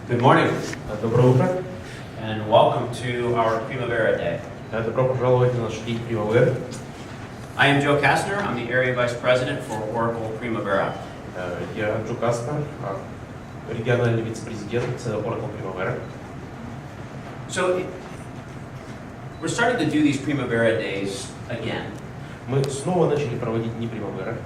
Good morning Доброе утро. and welcome to our Primavera Day. Добро пожаловать на наш день Примаверы. I am Joe Kastner. I'm the Area Vice President for Oracle Primavera. Я Джо Кастнер, региональный вице-президент Oracle Primavera. So we're starting to do these Primavera Days again. Мы снова начали проводить дни Примавера.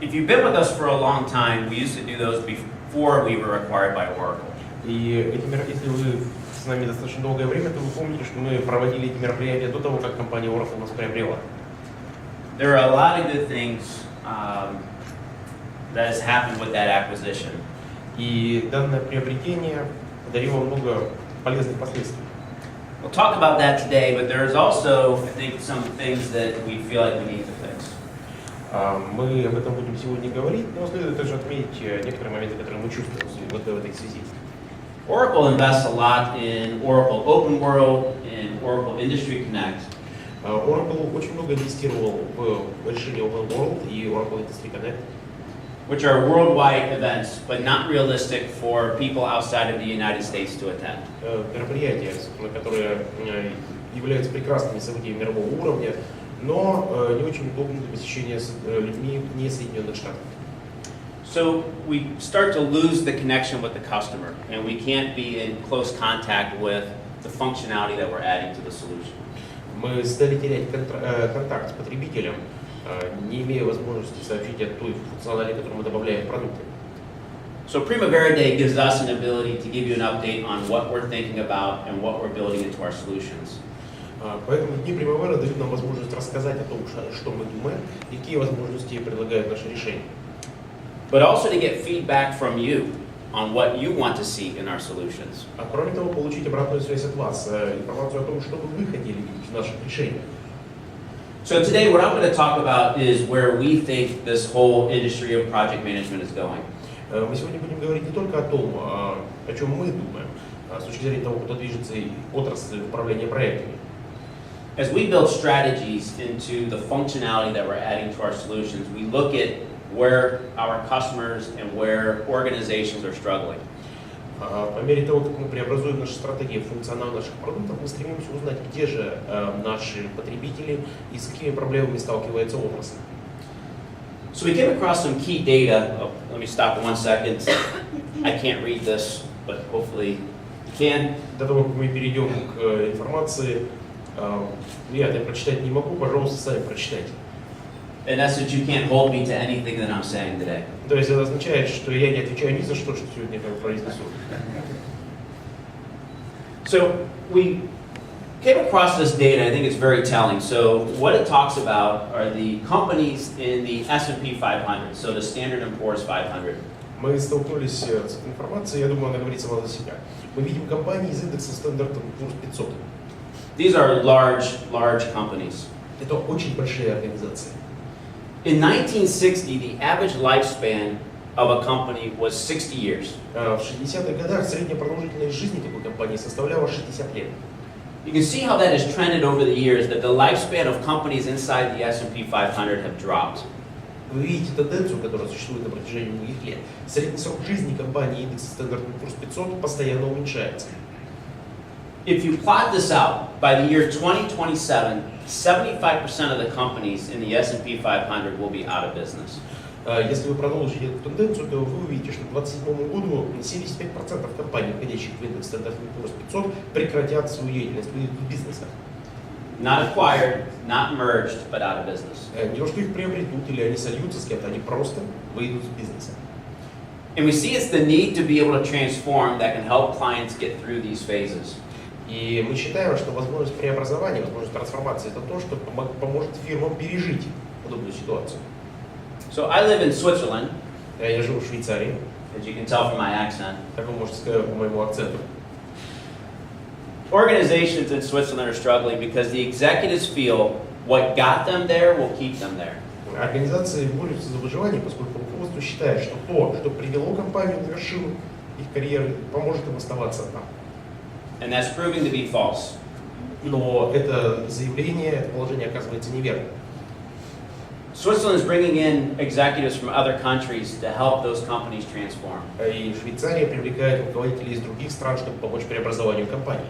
If you've been with us for a long time, we used to do those before we were acquired by Oracle. И если вы с нами достаточно долгое время, то вы помните, что мы проводили эти мероприятия до того, как компания Oracle нас приобрела. There are a lot of good things that has happened with that acquisition. И данное приобретение подарило много полезных последствий. We'll talk about that today, but there's also, I think, some things that we feel like we need to fix. Мы об этом будем сегодня говорить, но следует также отметить некоторые моменты, которые мы чувствуем в этой связи. Oracle invests a lot in Oracle Open World and Oracle Industry Connect. Oracle очень много инвестировал в решение Open World и Oracle Industry Connect, Which are worldwide events, but not realistic for people outside of the United States to attend. мероприятия, которые являются прекрасными событиями мирового уровня, но не очень удобны для посещения людьми не Соединенных Штатов. So we start to lose the connection with the customer, and we can't be in close contact with the functionality that we're adding to the solution. Мы стали терять контакт с потребителем, не имея возможности сообщить о той функционале, которую мы добавляем в продукты. So Primavera Day gives us an ability to give you an update on what we're thinking about and what we're building into our solutions. Поэтому дни Примавера дают нам возможность рассказать о том, что мы думаем, и какие возможности предлагают наши решения. But also to get feedback from you on what you want to see in our solutions. А кроме того, получить обратную связь от вас, информацию о том, что бы вы хотели видеть в наших решениях. So today what I'm going to talk about is where we think this whole industry of project management is going. Мы сегодня будем говорить не только о том, о чем мы думаем, с точки зрения того, куда движется отрасль управления проектами. As we build strategies into the functionality that we're adding to our solutions, we look at where our customers and where organizations are struggling. По мере того, как мы преобразуем наши стратегии, функционал наших продуктов, мы стремимся узнать, где же наши потребители и с какими проблемами сталкивается отрасль. So we came across some key data. Oh, let me stop for 1 second. I can't read this, but hopefully you can. До того, как мы перейдем к информации, я это прочитать не могу, пожалуйста, сами прочитайте. In essence, you can't hold me to anything that I'm saying today. То есть это означает, что я не отвечаю ни за что сегодня произнесу. So we came across this data. I think it's very telling. So what it talks about are the companies in the S&P 500, so the Standard & Poor's 500. Мы столкнулись с этой информацией, я думаю, она говорит сама за себя. Мы видим компании из индекса Standard & Poor's 500. These are large companies. Это очень большие организации. In 1960, the average lifespan of a company was 60 years. В 60-х годах средняя продолжительность жизни такой компании составляла 60 лет. You can see how that has trended over the years, that the lifespan of companies inside the S&P 500 have dropped. Вы видите тенденцию, которая существует на протяжении многих лет. Средний срок жизни компании индекса Standard & Poor's 500 постоянно уменьшается. If you plot this out, by the year 2027, 75% of the companies in the S&P 500 will be out of business. Если вы продолжите эту тенденцию, то вы увидите, что к 2027 году 75% компаний, входящих в индекс Standard & Poor's 500, прекратят свою деятельность, выйдут из бизнеса. Not acquired, not merged, but out of business. Не то, что их приобретут или они сольются с кем-то, они просто выйдут из бизнеса. And we see it's the need to be able to transform that can help clients get through these phases. И мы считаем, что возможность преобразования, возможность трансформации – это то, что поможет фирмам пережить подобную ситуацию. So I live in Switzerland, Я живу в Швейцарии, as you can tell from my accent. как вы можете сказать по моему акценту. Organizations in Switzerland are struggling because the executives feel what got them there will keep them there. Организации борются за выживание, поскольку руководство считает, что то, что привело компанию на вершину их карьеры, поможет им оставаться там. And that's proving to be false. Но это заявление, это положение оказывается неверным. Switzerland is bringing in executives from other countries to help those companies transform. И Швейцария привлекает руководителей из других стран, чтобы помочь преобразованию компаний.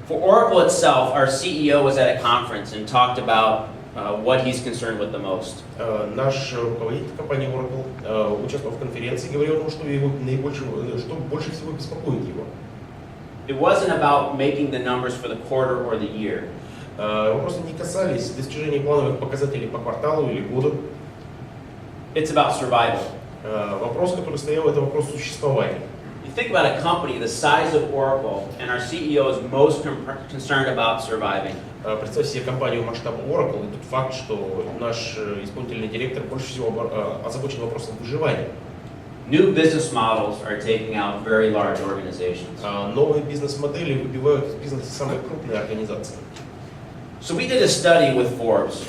For Oracle itself, our CEO was at a conference and talked about what he's concerned with the most. Наш руководитель компании Oracle участвовал в конференции и говорил о том, что его что больше всего беспокоит его. It wasn't about making the numbers for the quarter or the year. Вопросы не касались достижения плановых показателей по кварталу или году. It's about survival. Вопрос, который стоял, это вопрос существования. You think about a company the size of Oracle, and our CEO is most concerned about surviving. Представь себе компанию масштаба Oracle, и тот факт, что наш исполнительный директор больше всего озабочен вопросом выживания. New business models are taking out very large organizations. Новые бизнес-модели выбивают из бизнеса самые крупные организации. So we did a study with Forbes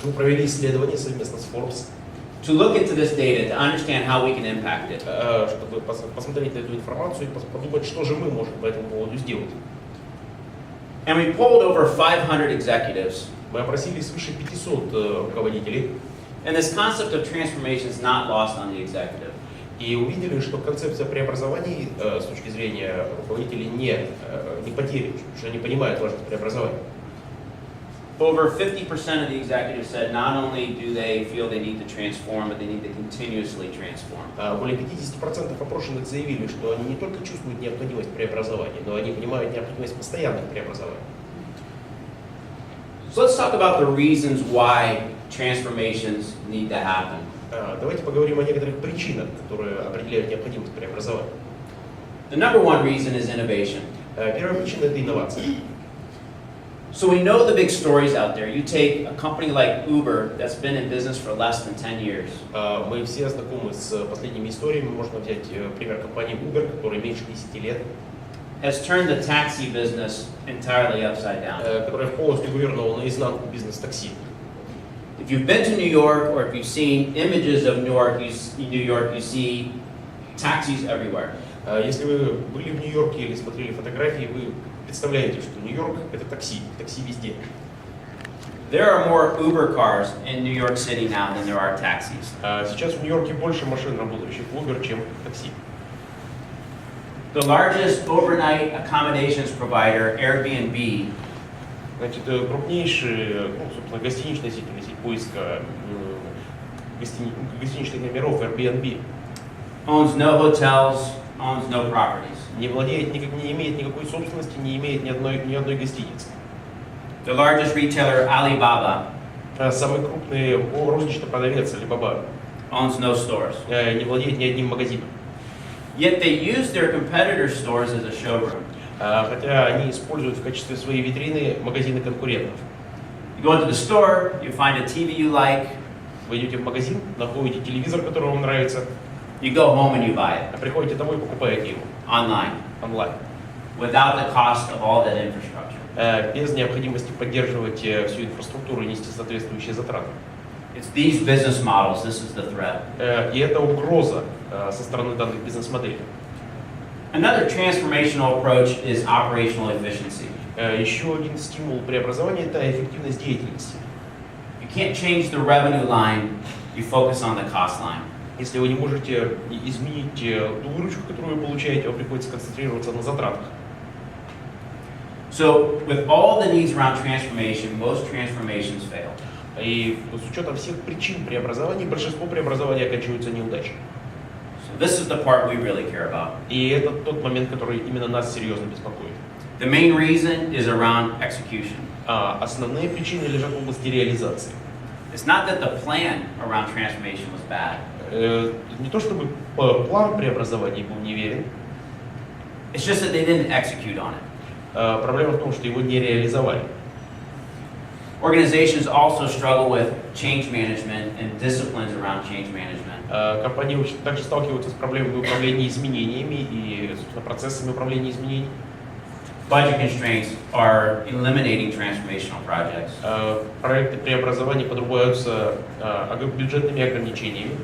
Мы провели исследование совместно с Forbes, to look into this data to understand how we can impact it. чтобы посмотреть на эту информацию и подумать, что же мы можем по этому поводу сделать. And we polled over 500 executives. Мы опросили свыше 500 руководителей And this concept of transformation is not lost on the executive. и увидели, что концепция преобразований с точки зрения руководителей не потеряна, что они понимают важность преобразования. Over 50% of the executives said not only do they feel they need to transform, but they need to continuously transform. Более 50% опрошенных заявили, что они не только чувствуют необходимость преобразования, но они понимают необходимость постоянных преобразований. So let's talk about the reasons why transformations need to happen. Давайте поговорим о некоторых причинах, которые определяют необходимость преобразования. The number one reason is innovation. Первая причина – это инновация. So we know the big stories out there. You take a company like Uber that's been in business for less than 10 years. Мы все знакомы с последними историями. Можно взять пример компании Uber, которая меньше 10 лет, Has turned the taxi business entirely upside down. которая полностью вывернула наизнанку бизнес такси. If you've been to New York or if you've seen images of New York, you see taxis everywhere. Если вы были в Нью-Йорке или смотрели фотографии, вы представляете, что Нью-Йорк – это такси везде. There are more Uber cars in New York City now than there are taxis. Сейчас в Нью-Йорке больше машин, работающих в Uber, чем такси. The largest overnight accommodations provider, Airbnb, Значит, крупнейший, собственно, гостиничная сеть или сеть поиска гостиничных номеров Airbnb owns no hotels, owns no properties. не имеет никакой собственности, не имеет ни одной гостиницы. The largest retailer, Alibaba, Самый крупный розничный продавец Alibaba owns no stores. не владеет ни одним магазином. Yet they use their competitors' stores as a showroom. Хотя они используют в качестве своей витрины магазины конкурентов. You go into the store, you find a TV you like, Вы идете в магазин, находите телевизор, который вам нравится, you go home and you buy it а приходите домой и покупаете его online онлайн. without the cost of all that infrastructure. Без необходимости поддерживать всю инфраструктуру и нести соответствующие затраты. It's these business models, this is the threat. И это угроза со стороны данных бизнес-моделей. Another transformational approach is operational efficiency. Еще один стимул преобразования – это эффективность деятельности. You can't change the revenue line, you focus on the cost line. Если вы не можете изменить ту выручку, которую вы получаете, вам приходится концентрироваться на затратах. So, with all the needs around transformation, most transformations fail. И с учетом всех причин преобразований, большинство преобразований оканчиваются неудачей. So this is the part we really care about. И это тот момент, который именно нас серьезно беспокоит. The main reason is around execution. Основные причины лежат в области реализации. It's not that the plan around transformation was bad. Не то чтобы план преобразования был неверен, It's just that they didn't execute on it. проблема в том, что его не реализовали. Organizations also struggle with change management and disciplines around change management. Компании также сталкиваются с проблемами управления изменениями и, собственно, процессами управления изменений. Budget constraints are eliminating transformational projects. Проекты преобразования подрубаются бюджетными ограничениями.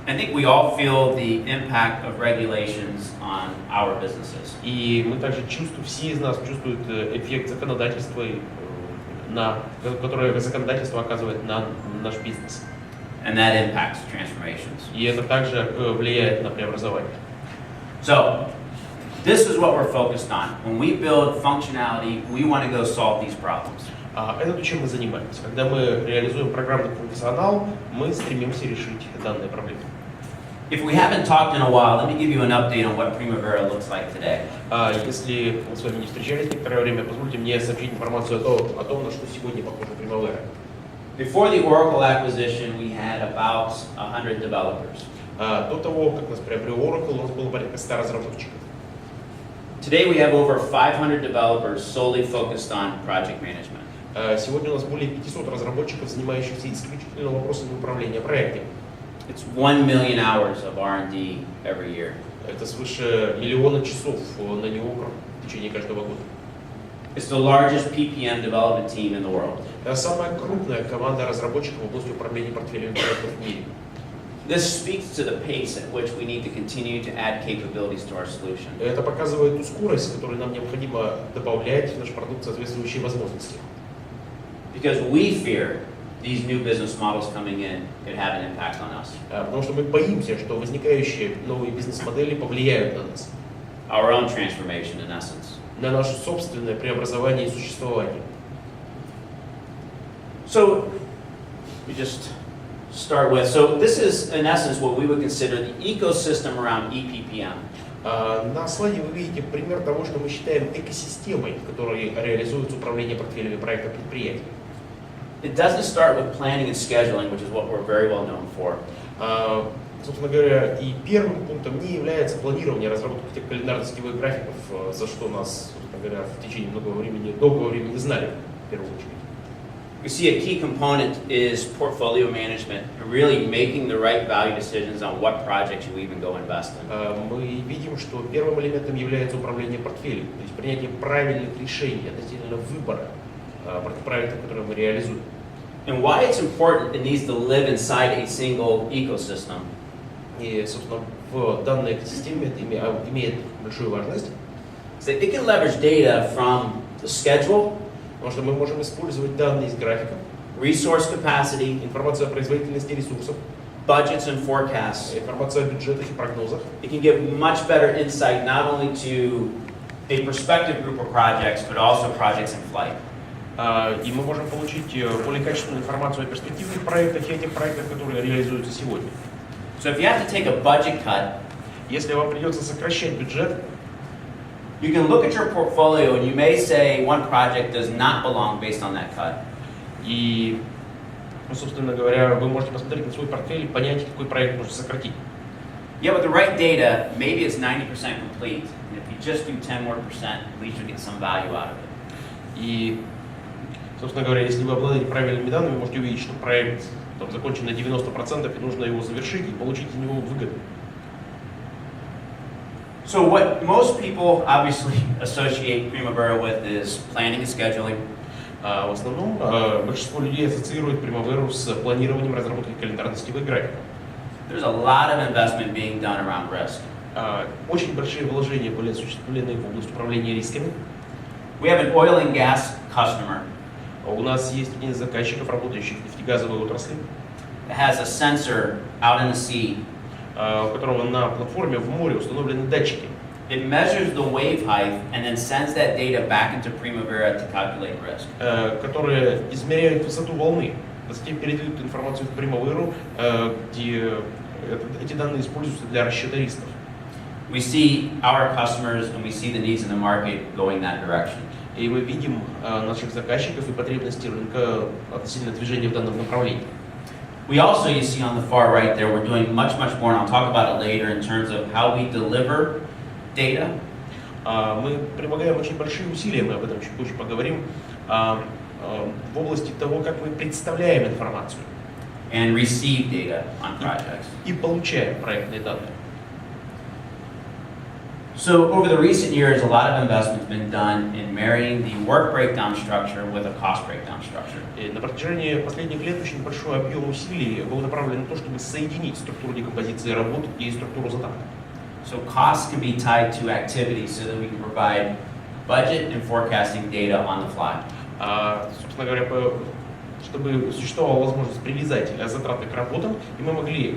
I think we all feel the impact of regulations on our businesses. И мы также чувствуем, все из нас чувствуют эффект законодательства и которое законодательство оказывает на наш бизнес. And that impacts transformations. И это также влияет на преобразование. So, this is what we're focused on. When we build functionality, we want to go solve these problems. Это то, чем мы занимаемся. Когда мы реализуем программный функционал, мы стремимся решить данные проблемы. If we haven't talked in a while, let me give you an update on what Primavera looks like today. Если мы с вами не встречались некоторое время, позвольте мне сообщить информацию о том, на что сегодня похожа Primavera. Before the Oracle acquisition, we had about 100 developers. До того, как нас приобрел Oracle, у нас было порядка 100 разработчиков. Today we have over 500 developers solely focused on project management. Сегодня у нас более 500 разработчиков, занимающихся исключительно вопросами управления проектами. It's 1 million hours of R&D every year. Это свыше миллиона часов на него в течение каждого года. It's the largest PPM development team in the world. Это самая крупная команда разработчиков в области управления портфелями проектов в мире. This speaks to the pace at which we need to continue to add capabilities to our solution. Это показывает ту скорость, с которой нам необходимо добавлять в наш продукт соответствующие возможности. Because we fear these new business models coming in could have an impact on us. Потому что мы боимся, что возникающие новые бизнес-модели повлияют на нас, Our own transformation, in essence. на наше собственное преобразование и существование. So, we just start with, so this is, in essence, what we would consider the ecosystem around EPPM. На слайде вы видите пример того, что мы считаем экосистемой, в которой реализуется управление портфелями проектов предприятий. It doesn't start with planning and scheduling, which is what we're very well known for. Собственно говоря, и первым пунктом не является планирование, разработка тех календарно-сетевых графиков, за что нас, собственно говоря, в течение долгого времени знали, в первую очередь. We see a key component is portfolio management, really making the right value decisions on what projects you even go invest in. Мы видим, что первым элементом является управление портфелем, то есть принятие правильных решений относительно выбора проектов, которые мы реализуем. And why it's important, it needs to live inside a single ecosystem. И, собственно, в данной экосистеме это имеет большую важность. So it can leverage data from the schedule, Потому что мы можем использовать данные из графиков, resource capacity, информацию о производительности ресурсов, budgets and forecasts. информацию о бюджетах и прогнозах. It can give much better insight not only to a prospective group of projects, but also projects in flight. И мы можем получить более качественную информацию о перспективных проектах и о тех проектах, которые реализуются сегодня. So if you have to take a budget cut, Если вам придется сокращать бюджет, you can look at your portfolio and you may say one project does not belong based on that cut. и, собственно говоря, вы можете посмотреть на свой портфель и понять, какой проект нужно сократить. Yet with the right data, maybe it's 90% complete. And if you just do 10 more percent, at least you get some value out of it. И, собственно говоря, если вы обладаете правильными данными, вы можете увидеть, что проект там закончен на 90% и нужно его завершить и получить из него выгоду. So what most people obviously associate Primavera with is planning and scheduling. В основном большинство людей ассоциирует Primavera с планированием разработки календарно-сетевых графиков. There's a lot of investment being done around risk. Очень большие вложения были осуществлены в область управления рисками. We have an oil and gas customer У нас есть один из заказчиков, работающих в нефтегазовой отрасли, that has a sensor out in the sea. у которого на платформе в море установлены датчики. It measures the wave height and then sends that data back into Primavera to calculate risk. Которые измеряют высоту волны, затем передают информацию в Primavera, где эти данные используются для расчета рисков. We see our customers and we see the needs in the market going that direction. И мы видим наших заказчиков и потребности рынка относительно движения в данном направлении. We also, you see on the far right there, we're doing much more, and I'll talk about it later in terms of how we deliver data. Мы прилагаем очень большие усилия, мы об этом чуть позже поговорим, в области того, как мы представляем информацию. And receive data on projects. И получаем проектные данные. So over the recent years, a lot of investment's been done in marrying the work breakdown structure with a cost breakdown structure. И на протяжении последних лет очень большой объем усилий был направлен на то, чтобы соединить структуру декомпозиции работ и структуру затрат. So costs can be tied to activities so that we can provide budget and forecasting data on the fly. Собственно говоря, чтобы существовала возможность привязать затраты к работам, и мы могли